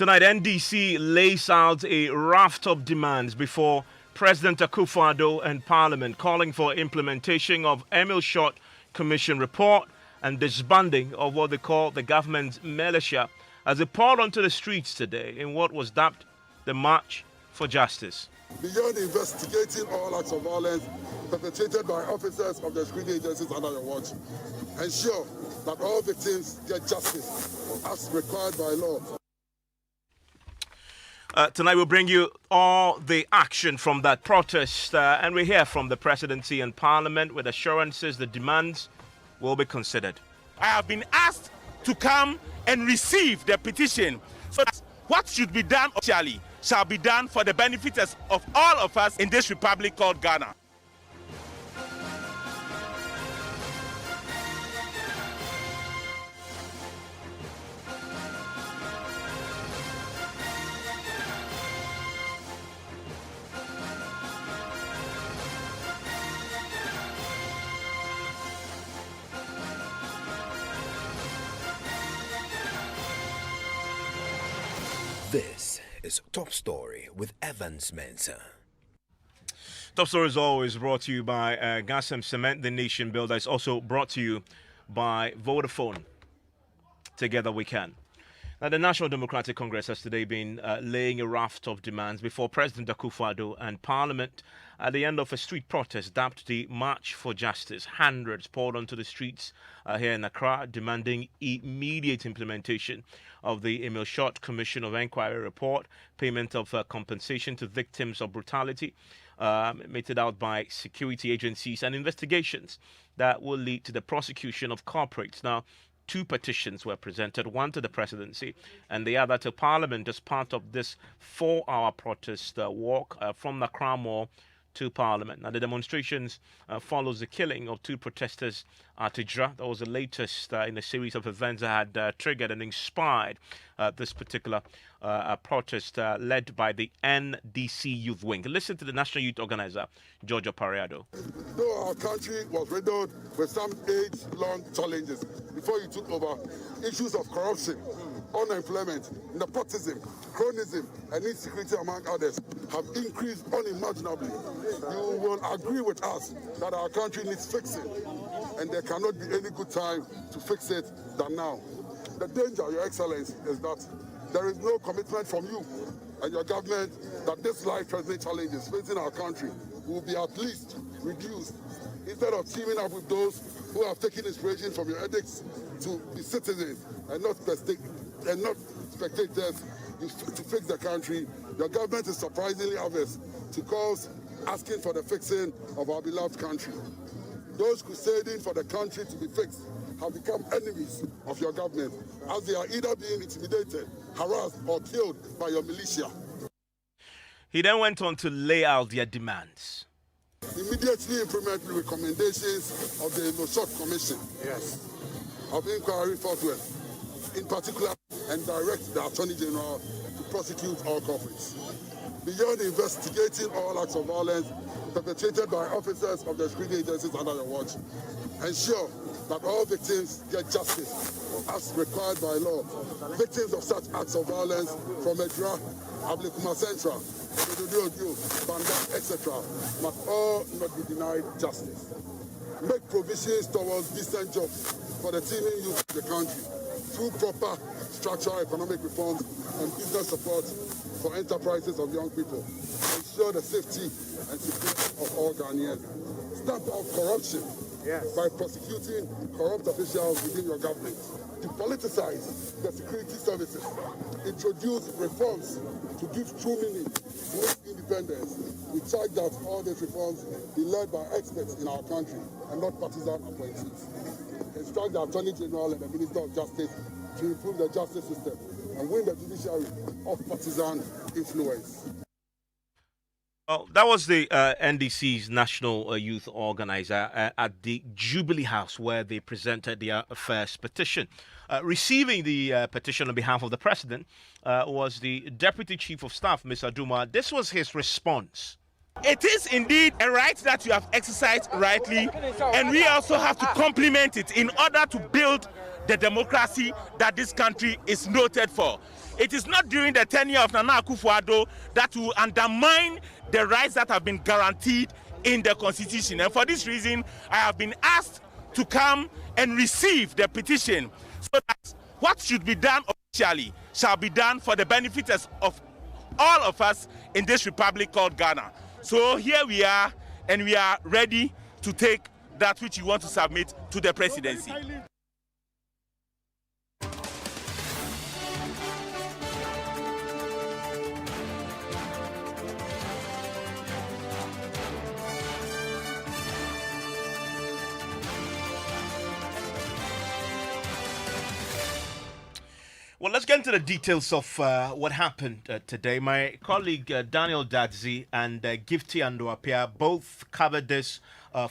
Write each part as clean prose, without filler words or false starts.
Tonight, NDC lays out a raft of demands before President Akufo-Addo and Parliament, calling for implementation of Emil Short Commission report and disbanding of what they call the government's militia as they poured onto the streets today in what was dubbed the March for Justice. Beyond investigating all acts of violence perpetrated by officers of the security agencies under your watch, ensure that all victims get justice as required by law. Tonight we'll bring you all the action from that protest and we hear from the presidency and parliament with assurances the demands will be considered. I have been asked to come and receive the petition so that what should be done officially shall be done for the benefit of all of us in this republic called Ghana. This is Top Story with Evans Mrensah. Top Story is always brought to you by Gasem Cement, the nation builder. It's also brought to you by Vodafone. Together we can. Now, the National Democratic Congress has today been laying a raft of demands before President Akufo-Addo and Parliament at the end of a street protest dubbed the March for Justice. Hundreds poured onto the streets here in Accra, demanding immediate implementation of the Emil Short Commission of Inquiry report, payment of compensation to victims of brutality meted out by security agencies, and investigations that will lead to the prosecution of culprits. Now, two petitions were presented, one to the presidency and the other to Parliament as part of this 4-hour protest walk from the Crown Mall to Parliament. Now, the demonstrations follows the killing of two protesters at Ijra. That was the latest in a series of events that had triggered and inspired this particular protest led by the NDC Youth Wing. Listen to the National Youth Organizer, George Opariado. Though our country was riddled with some age-long challenges before you took over, issues of corruption, unemployment, nepotism, cronyism, and insecurity, among others, have increased unimaginably. You will agree with us that our country needs fixing, and there cannot be any good time to fix it than now. The danger, Your Excellency, is that there is no commitment from you and your government that this life-threatening challenges facing our country will be at least reduced. Instead of teaming up with those who have taken inspiration from your edicts to be citizens and not spectators to fix the country, your government is surprisingly averse to calls asking for the fixing of our beloved country. Those crusading for the country to be fixed have become enemies of your government, as they are either being intimidated, harassed, or killed by your militia. He then went on to lay out their demands. Immediately implement the recommendations of the Emil Short Commission of Inquiry forthwith, in particular, and direct the Attorney General to prosecute all culprits. Beyond investigating all acts of violence perpetrated by officers of the security agencies under your watch, ensure that all victims get justice as required by law. Victims of such acts of violence from Ejra, Ablikuma Central, Banda, etc. must all not be denied justice. Make provisions towards decent jobs for the teeming youth of the country through proper structural economic reforms and business support for enterprises of young people. Ensure the safety and security of all Ghanaians. Stamp out corruption by prosecuting corrupt officials within your government. To politicize the security services. Introduce reforms to give true meaning to independence. We charge that all these reforms be led by experts in our country and not partisan appointees. Instruct the Attorney General and the Minister of Justice to improve the justice system and win the judiciary of partisan influence. Well, that was the NDC's National Youth Organizer at the Jubilee House where they presented their first petition. Receiving the petition on behalf of the President was the Deputy Chief of Staff, Mr. Duma. This was his response. It is indeed a right that you have exercised rightly, and we also have to complement it in order to build the democracy that this country is noted for. It is not during the tenure of Nana Akufo-Addo that will undermine the rights that have been guaranteed in the Constitution. And for this reason, I have been asked to come and receive the petition so that what should be done officially shall be done for the benefit of all of us in this republic called Ghana. So here we are, and we are ready to take that which you want to submit to the presidency. Well, let's get into the details of what happened today. My colleague Daniel Dadzi and Gifty Andoapia both covered this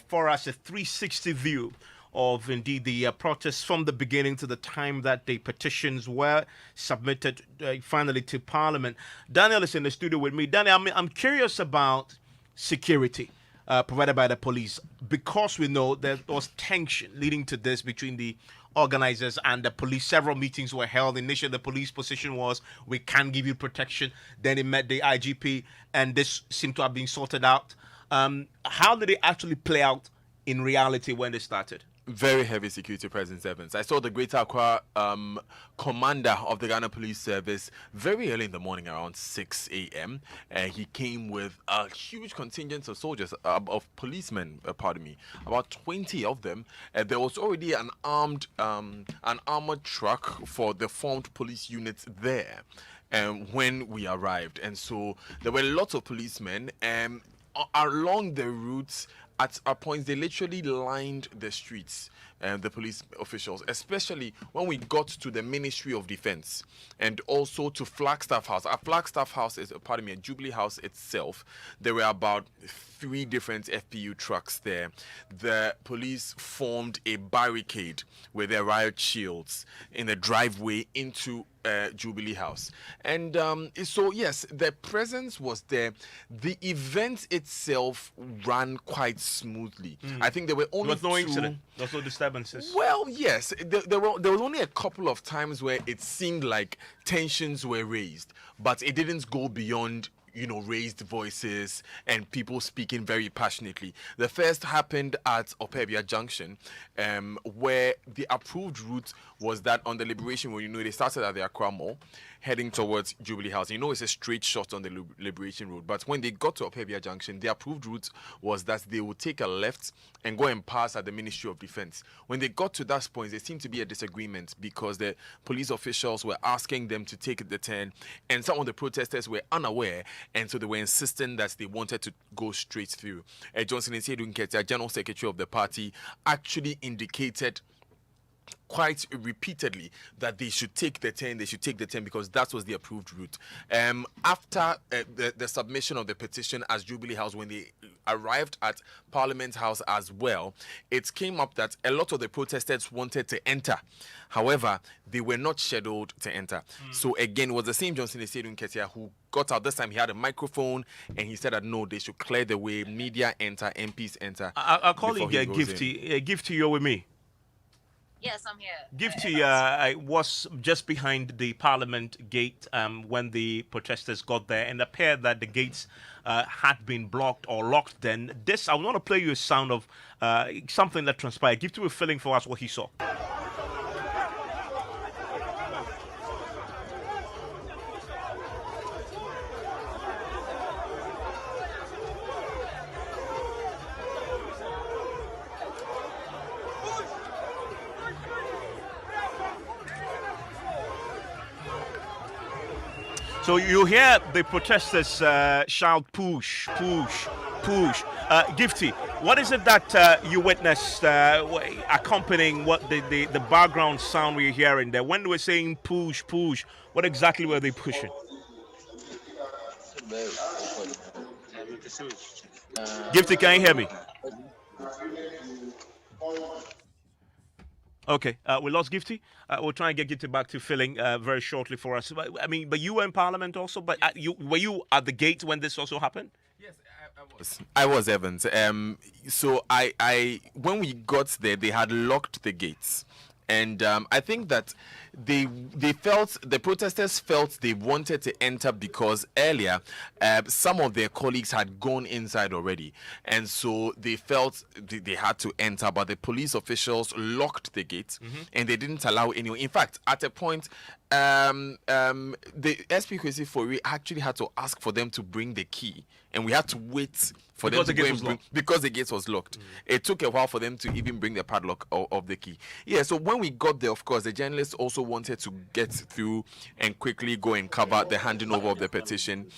for us, a 360 view of indeed the protests from the beginning to the time that the petitions were submitted finally to Parliament. Daniel is in the studio with me. Daniel, I'm curious about security provided by the police, because we know there was tension leading to this between the organizers and the police. Several meetings were held. Initially, the police position was, we can give you protection. Then it met the IGP, and this seemed to have been sorted out. How did it actually play out in reality when they started? Very heavy security presence, Evans. I saw the Greater Accra commander of the Ghana Police Service very early in the morning, around 6 a.m. He came with a huge contingent of soldiers, of policemen, pardon me, about 20 of them. There was already an armored truck for the formed police units there when we arrived. And so there were lots of policemen along the routes. At points, they literally lined the streets, the police officials, especially when we got to the Ministry of Defense and also to Flagstaff House. Our Flagstaff House is, a Jubilee House itself. There were about 3 different FPU trucks there. The police formed a barricade with their riot shields in the driveway into Jubilee House. And so, yes, the presence was there. The event itself ran quite smoothly. I think there were only There was no incident. There was no disturbances. Well, yes, there was only a couple of times where it seemed like tensions were raised, but it didn't go beyond raised voices and people speaking very passionately. The first happened at Opebia Junction, where the approved route was that on the Liberation Road, they started at the Accra Mall, heading towards Jubilee House. It's a straight shot on the Liberation Road. But when they got to Opebia Junction, the approved route was that they would take a left and go and pass at the Ministry of Defense. When they got to that point, there seemed to be a disagreement because the police officials were asking them to take the turn, and some of the protesters were unaware, and so they were insisting that they wanted to go straight through. Johnson Nsedu Nketia, General Secretary of the party, actually indicated quite repeatedly that they should take the turn, because that was the approved route. After the submission of the petition as Jubilee House, when they arrived at Parliament House as well, it came up that a lot of the protesters wanted to enter. However, they were not scheduled to enter. So again, it was the same Johnson Nsedu Nketia who got out. This time he had a microphone and he said that no, they should clear the way, media enter, MPs enter. Our colleague Gifty, you're with me. Yes, I'm here. Gifty was just behind the Parliament gate when the protesters got there, and it appeared that the gates had been blocked or locked then. I want to play you a sound of something that transpired. Gifty was filling for us what he saw. So you hear the protesters shout, push, push, push. Gifty, what is it that you witnessed accompanying what the background sound we're hearing there? When they were saying push, push, what exactly were they pushing? Gifty, can you hear me? Okay, we lost Gifty. We'll try and get Gifty back to filling very shortly for us. But you were in Parliament also. But were you at the gate when this also happened? Yes, I was, Evans. So I when we got there, they had locked the gates. And I think that the protesters felt they wanted to enter because earlier some of their colleagues had gone inside already, and so they felt they had to enter, but the police officials locked the gate and they didn't allow anyone. In fact, at a point, the SP Kwesi Fori actually had to ask for them to bring the key, and we had to wait for Because them the to gate go was and bring, locked. because the gate was locked. It took a while for them to even bring the padlock of the key. Yeah, so when we got there, of course, the journalists also wanted to get through and quickly go and cover the handing over of the petition.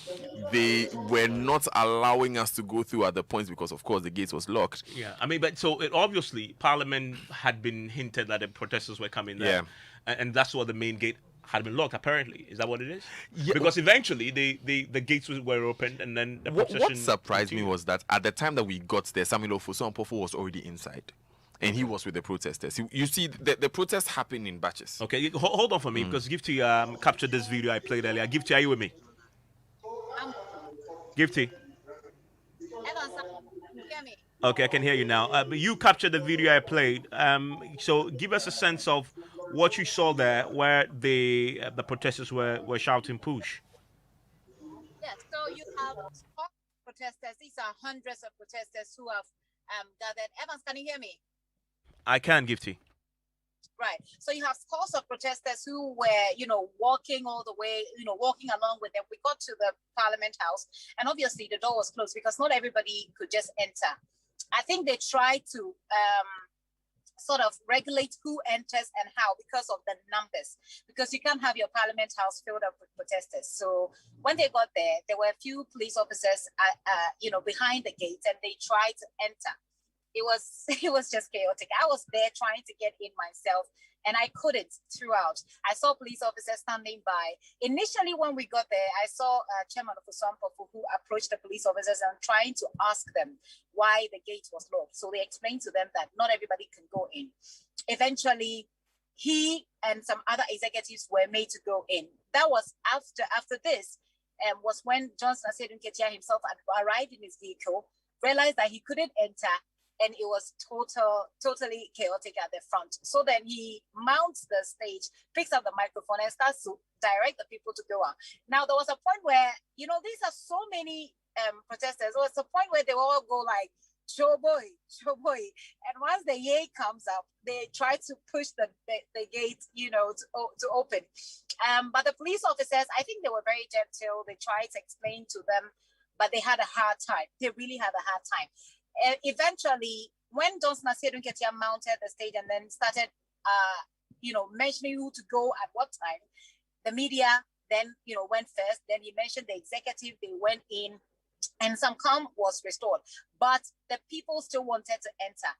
They were not allowing us to go through at the points because, of course, the gate was locked. Yeah, I mean, but so obviously Parliament had been hinted that the protesters were coming there, and that's what the main gate had been locked. Apparently, is that what it is? Yeah. Because eventually the gates were opened, and then the What procession surprised me continued. was that at the time that we got there, Samuel Ofosu-Ampofo was already inside. And he was with the protesters. You see, the protests happened in batches. Okay, hold on for me because Gifty captured this video I played earlier. Gifty, are you with me? Gifty. Evans, can you hear me? Okay, I can hear you now. But you captured the video I played. So give us a sense of what you saw there, where the protesters were shouting "push." Yes. So you have protesters. These are hundreds of protesters who have gathered. Evans, can you hear me? I can, Gifty. Right. So you have scores of protesters who were, walking all the way, walking along with them. We got to the Parliament House, and obviously the door was closed because not everybody could just enter. I think they tried to sort of regulate who enters and how because of the numbers, because you can't have your Parliament House filled up with protesters. So when they got there, there were a few police officers, behind the gates, and they tried to enter. It was just chaotic. I was there trying to get in myself, and I couldn't throughout. I saw police officers standing by. Initially, when we got there, I saw Chairman of Ofosu-Ampofo who approached the police officers and trying to ask them why the gate was locked. So they explained to them that not everybody can go in. Eventually, he and some other executives were made to go in. That was after this, was when Johnson Asiedu Nketia himself arrived in his vehicle, realized that he couldn't enter, and it was totally chaotic at the front. So then he mounts the stage, picks up the microphone, and starts to direct the people to go out. Now, there was a point where, these are so many protesters. There was a point where they all go like, show boy. And once the yay comes up, they try to push the gate, to open. But the police officers, I think they were very gentle. They tried to explain to them, but they had a hard time. They really had a hard time. Eventually, when Johnson Asiedu Nketia mounted the stage and then started, mentioning who to go at what time, the media then, went first. Then he mentioned the executive. They went in, and some calm was restored. But the people still wanted to enter.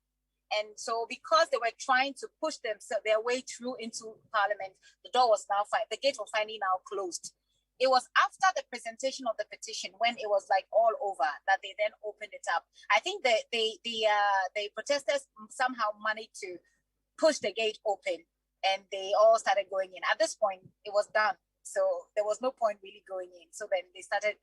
And so because they were trying to push their way through into Parliament, the door was now the gate was finally now closed. It was after the presentation of the petition, when it was like all over, that they then opened it up. I think the protesters somehow managed to push the gate open, and they all started going in. At this point, it was done. So there was no point really going in. So then they started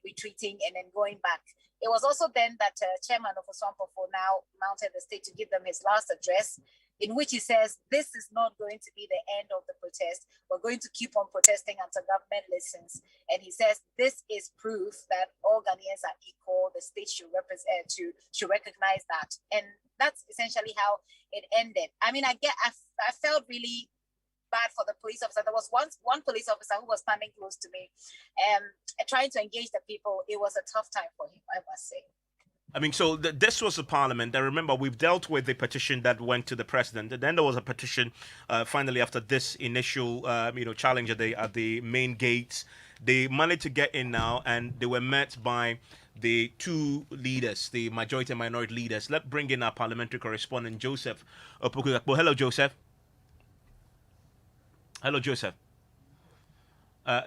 retreating and then going back. It was also then that Chairman of Ofosu-Ampofo now mounted the stage to give them his last address, in which he says, this is not going to be the end of the protest. We're going to keep on protesting until government listens. And he says, this is proof that all Ghanaians are equal. The state should recognize that. And that's essentially how it ended. I mean, I felt really bad for the police officer. There was one police officer who was standing close to me and trying to engage the people. It was a tough time for him, I must say. I mean, so this was a parliament. And remember, we've dealt with the petition that went to the president. And then there was a petition, finally, after this initial, challenge at the main gates. They managed to get in now, and they were met by the two leaders, the majority and minority leaders. Let's bring in our parliamentary correspondent, Joseph Opoku-Gakpo. Hello, Joseph. Hello, Joseph.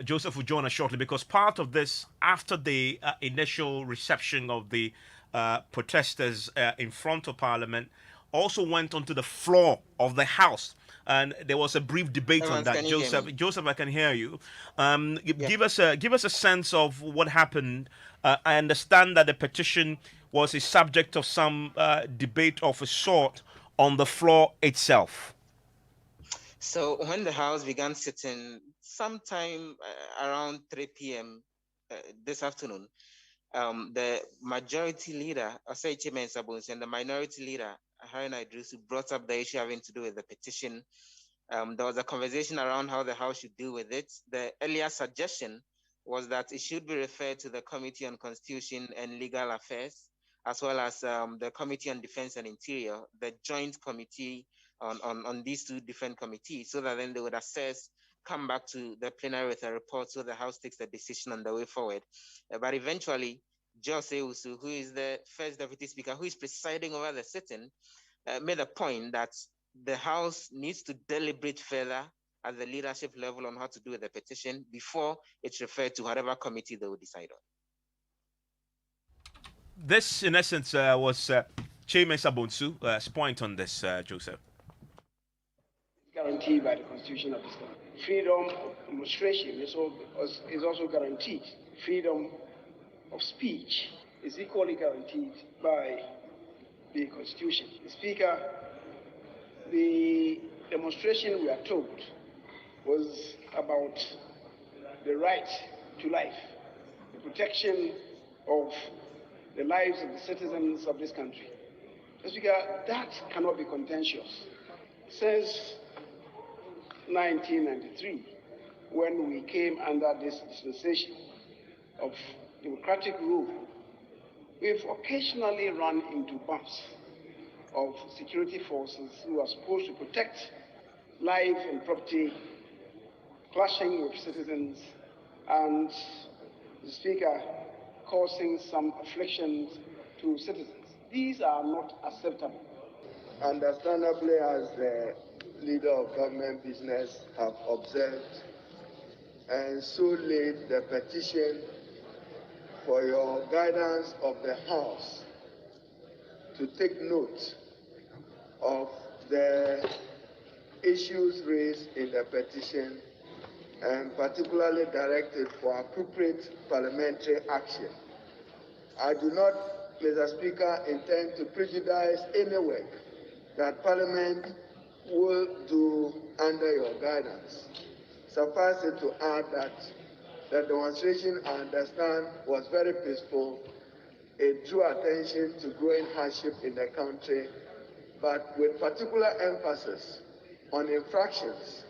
Joseph will join us shortly, because part of this, after the initial reception of the protesters in front of Parliament, also went onto the floor of the House. And there was a brief debate on that. Joseph, I can hear you. Give us a sense of what happened. I understand that the petition was a subject of some debate of a sort on the floor itself. So when the House began sitting sometime around 3 p.m. This afternoon, the majority leader, Osei Mrensah, and the minority leader, Haruna Idrisu, brought up the issue having to do with the petition. There was a conversation around how the House should deal with it. The earlier suggestion was that it should be referred to the Committee on Constitution and Legal Affairs, as well as the Committee on Defense and Interior, the joint committee on these two different committees, so that then they would assess, come back to the plenary with a report so the House takes the decision on the way forward. But eventually, Jose Usu, who is the first deputy speaker, who is presiding over the sitting, made a point that the House needs to deliberate further at the leadership level on how to do with the petition before it's referred to whatever committee they will decide on. This, in essence, was Chairman Sabonsu's point on this, Joseph. Guaranteed by the Constitution of this country. Freedom of demonstration is also guaranteed. Freedom of speech is equally guaranteed by the Constitution. The Speaker, the demonstration, we are told, was about the right to life, the protection of the lives of the citizens of this country. Mr. Speaker, that cannot be contentious. Since 1993, when we came under this dispensation of democratic rule, we've occasionally run into bumps of security forces who are supposed to protect life and property, clashing with citizens, and the Speaker causing some afflictions to citizens. These are not acceptable. Understandably, as the leader of government business have observed and so laid the petition for your guidance of the House to take note of the issues raised in the petition and particularly directed for appropriate parliamentary action. I do not, Mr. Speaker, intend to prejudice any work that Parliament will do under your guidance. Suffice it to add that the demonstration, I understand, was very peaceful. It drew attention to growing hardship in the country, but with particular emphasis on infractions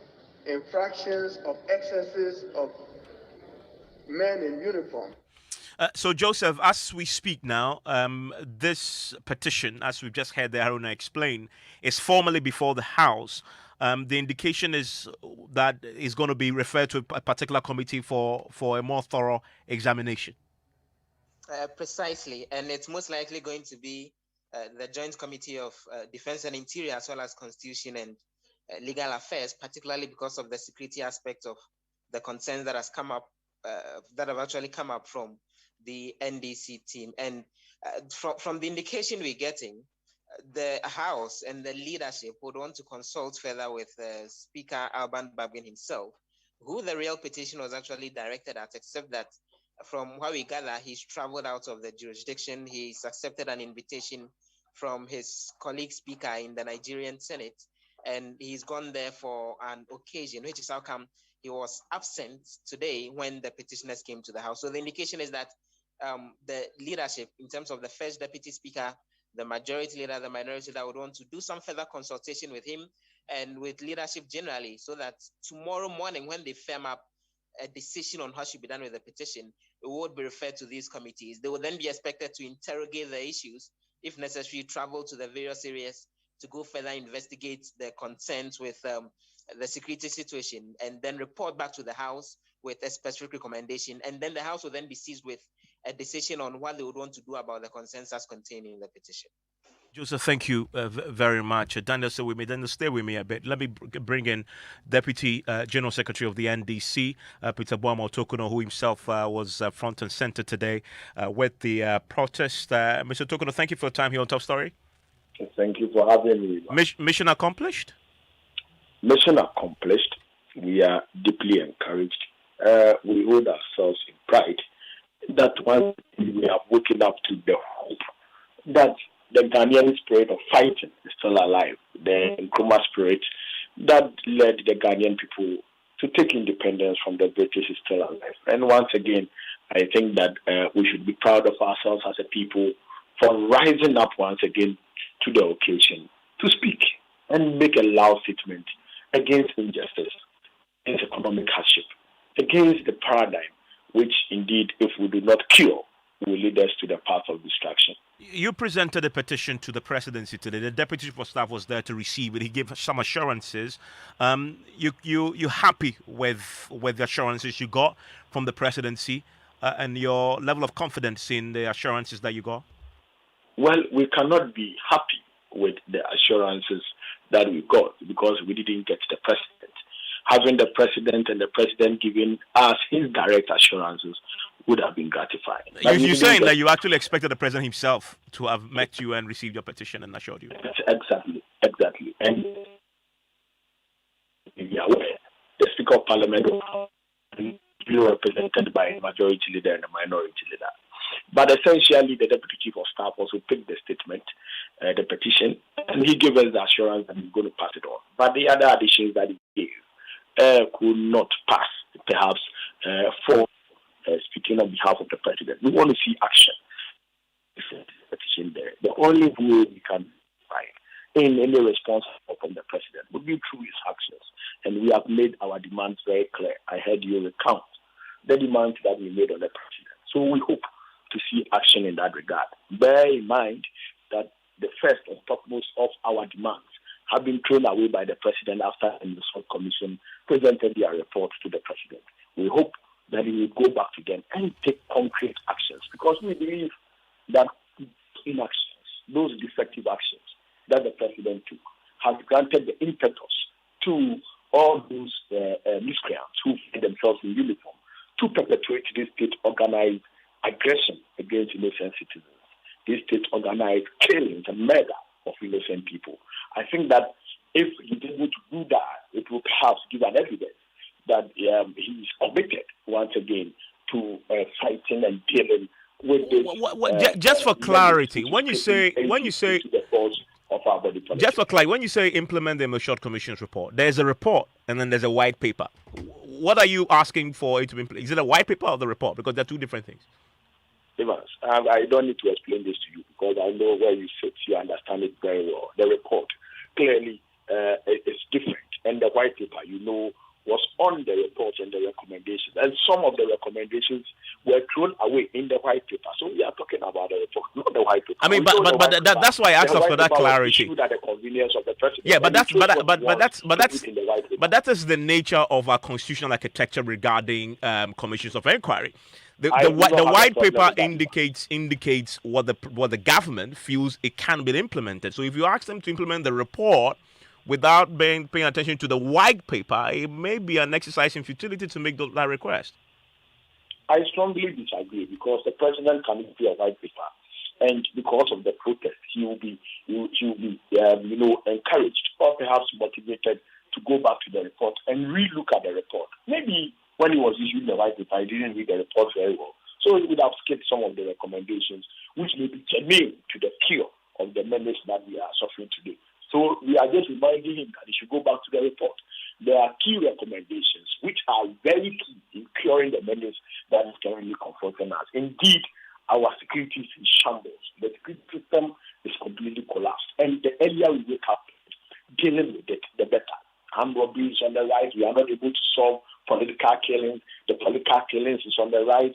of excesses of men in uniform. So, Joseph, as we speak now, this petition, as we've just heard the Haruna explain, is formally before the House. The indication is that it's going to be referred to a particular committee for a more thorough examination. Precisely, and it's most likely going to be the Joint Committee of Defense and Interior, as well as Constitution and Legal Affairs, particularly because of the security aspect of the concerns that has come up, that have actually come up from the NDC team. And from the indication we're getting, the House and the leadership would want to consult further with Speaker Alban Babin himself, who the real petition was actually directed at, except that from what we gather, he's traveled out of the jurisdiction. He's accepted an invitation from his colleague speaker in the Nigerian Senate, and he's gone there for an occasion, which is how come he was absent today when the petitioners came to the House. So the indication is that the leadership, in terms of the first deputy speaker, the majority leader, the minority leader, would want to do some further consultation with him and with leadership generally, so that tomorrow morning, when they firm up a decision on what should be done with the petition, it would be referred to these committees. They would then be expected to interrogate the issues, if necessary, travel to the various areas to go further investigate the concerns with the security situation, and then report back to the House with a specific recommendation. And then the House will then be seized with a decision on what they would want to do about the consensus contained in the petition. Joseph, thank you very much. Daniel, so Daniel, stay with me a bit. Let me bring in Deputy General Secretary of the NDC, Peter Boamo Tokuno, who himself was front and center today with the protest. Mr. Tokuno, thank you for your time here on Top Story. Thank you for having me. Mission accomplished? Mission accomplished. We are deeply encouraged. We hold ourselves in pride that once we are waking up to the hope that the Ghanaian spirit of fighting is still alive. The Nkrumah spirit that led the Ghanaian people to take independence from the British is still alive. And once again, I think that we should be proud of ourselves as a people for rising up once again to the occasion to speak and make a loud statement against injustice, against economic hardship, against the paradigm which indeed, if we do not cure, will lead us to the path of destruction. You presented a petition to the presidency today. The deputy chief of staff was there to receive it. He gave some assurances. You happy with the assurances you got from the presidency and your level of confidence in the assurances that you got? Well, we cannot be happy with the assurances that we got because we didn't get the president. Having the president and the president giving us his direct assurances would have been gratifying. You're saying that you actually expected the president himself to have met you and received your petition and assured you? Exactly. And be aware, the Speaker of Parliament will be represented by a majority leader and a minority leader. But essentially, the Deputy Chief of Staff also picked the statement, the petition, and he gave us the assurance that he's going to pass it on. But the other additions that he gave could not pass, perhaps, for speaking on behalf of the president. We want to see action. Petition there. The only way we can find in any response from the president would be through his actions. And we have made our demands very clear. I heard you recount the demands that we made on the president. So we hope to see action in that regard. Bear in mind that the first and topmost of our demands have been thrown away by the president after the Result Commission presented their report to the president. We hope that he will go back to them and take concrete actions because we believe that inactions, those defective actions that the president took, has granted the impetus to all those miscreants who find themselves in uniform to perpetuate this state-organized aggression against innocent citizens, this state-organized killings and murder of innocent people. I think that if he's able to do that, it will perhaps give an evidence that he is committed once again to fighting and dealing with this. Just for clarity, when you say just for clarity, when you say implement the Mrensah Commission's report, there's a report and then there's a white paper. What are you asking for it to implement? Is it a white paper or the report? Because they're two different things. Evans, I don't need to explain this to you because I know where you sit. You understand it very well. The report clearly is different, and the white paper, was on the report and the recommendations. And some of the recommendations were thrown away in the white paper. So we are talking about the report, not the white paper. I mean, that's why I asked for that clarity. At the convenience of the president. Yeah, but that is the nature of our constitutional architecture regarding commissions of inquiry. The white paper indicates what the government feels it can be implemented. So if you ask them to implement the report without paying attention to the white paper, it may be an exercise in futility to make that request. I strongly disagree because the president can issue a white paper, and because of the protest, he will be encouraged or perhaps motivated to go back to the report and re-look at the report. Maybe when he was issuing the white paper, he didn't read the report very well, so he would have skipped some of the recommendations, which may be germane to the cure of the menace that we are suffering today. So we are just reminding him that he should go back to the report. There are key recommendations which are very key in curing the menace that is currently confronting us. Indeed, our security is in shambles. The security system is completely collapsed. And the earlier we wake up dealing with it, the better. Armed robbery is on the rise. We are not able to solve political killings. The political killings is on the rise.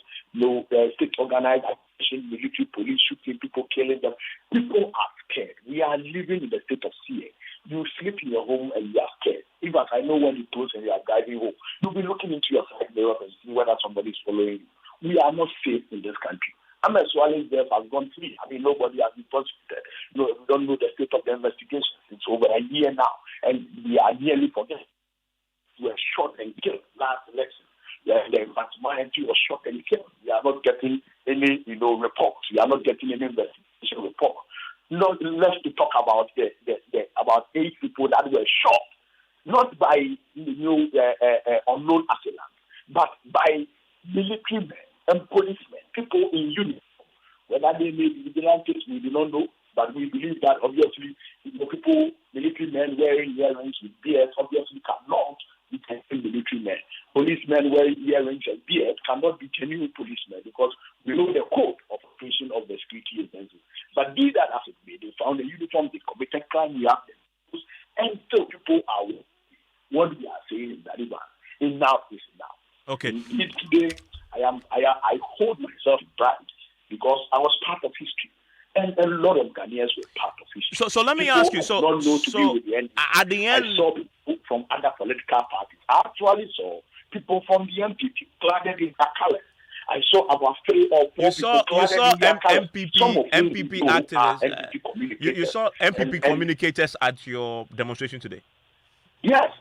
State organized action, military police shooting people, killing them. People are scared. We are living in a state of fear. You sleep in your home and you are scared. Even I know when you close and you are driving home, you'll be looking into your side mirror and see whether somebody is following you. We are not safe in this country. Ahmed Swale's death has gone free. I mean, nobody has been prosecuted. We don't know the state of the investigation. It's over a year now, and we are nearly forgetting. We were shot and killed last election. The Fatima was shot and killed. We are not getting any, reports. We are not getting any investigation report. Let's talk about about 8 people that were shot, not by unknown assailants, but by military men and policemen, people in uniform. Whether they may be vigilantes, we do not know, but we believe that obviously people military men wearing earrings with beards obviously cannot be genuine military men. Policemen wearing earrings and beards cannot be genuine policemen because we know the code of operation of the security agencies. But be that as it may, they found a uniform, they committed crime, we have them. And still people are what we are saying is that enough is enough. Okay. Indeed, today I hold myself in pride because I was part of history. And a lot of Ghanaians were part of history. So let me People ask you. So not know to be with the at the end, I saw people from other political parties. I actually saw people from the MPP clad in their colors. I saw about 3 or 4 you saw MPP activists. MPP communicators. You saw MPP communicators at your demonstration today. Yes.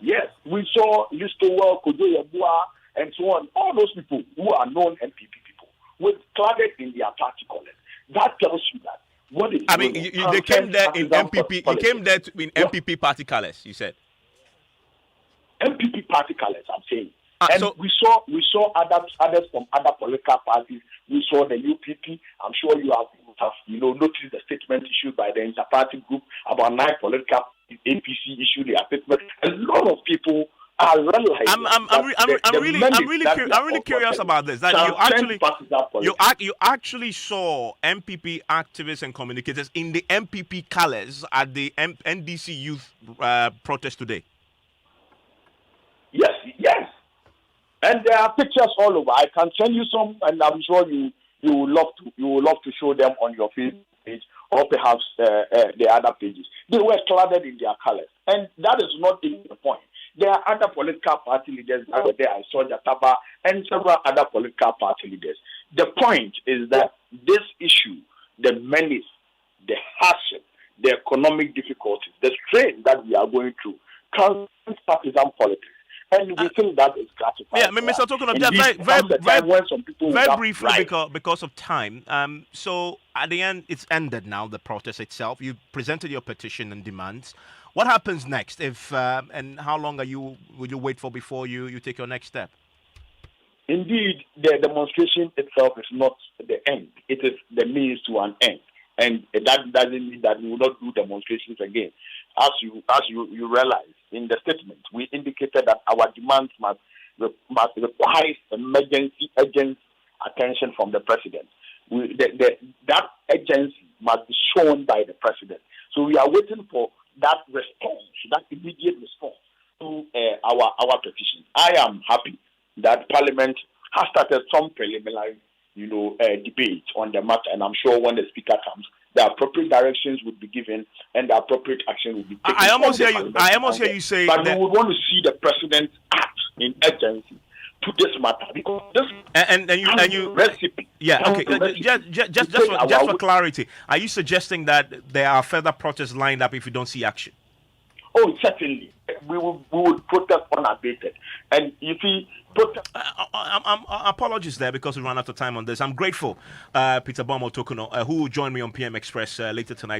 We saw Listowell, Kojoyabua, and so on. All those people who are known MPP people with clad in their party colors. That tells you that. What is they came there in MPP. You came there in MPP party colors. You said MPP party colors. I'm saying. So we saw others from other political parties. We saw the UPP. I'm sure you have noticed the statement issued by the inter-party group. About 9 political parties. APC issued their statement. A lot of people are realizing. I'm really curious about this. That you actually saw MPP activists and communicators in the MPP colors at the NDC youth protest today. Yes. And there are pictures all over. I can send you some, and I'm sure you will love to show them on your Facebook page or perhaps the other pages. They were clad in their colors, and that is not even the point. There are other political party leaders that were there. I saw Jataba and several other political party leaders. The point is that this issue, the menace, the hardship, the economic difficulties, the strain that we are going through, counts partisan politics. And we think that is gratifying. Yeah, Mr. Tokuno, very briefly because of time. So at the end, it's ended now, the protest itself. You presented your petition and demands. What happens next? And how long will you wait for before you take your next step? Indeed, the demonstration itself is not the end. It is the means to an end. And that doesn't mean that we will not do demonstrations again. As you realize in the statement, we indicated that our demands must require emergency urgent attention from the president. That urgency must be shown by the president. So we are waiting for that response, that immediate response to our petition. I am happy that Parliament has started some preliminary, debate on the matter, and I'm sure when the speaker comes, the appropriate directions would be given and the appropriate action will be taken. I almost hear you say that we would want to see the president act in urgency to this matter because this and you recipe. Yeah, okay. Just for clarity, are you suggesting that there are further protests lined up if you don't see action? Oh, certainly. We will protest unabated. And if we protest... apologies there because we ran out of time on this. I'm grateful, Peter Bomo Tokuno, who will join me on PM Express later tonight.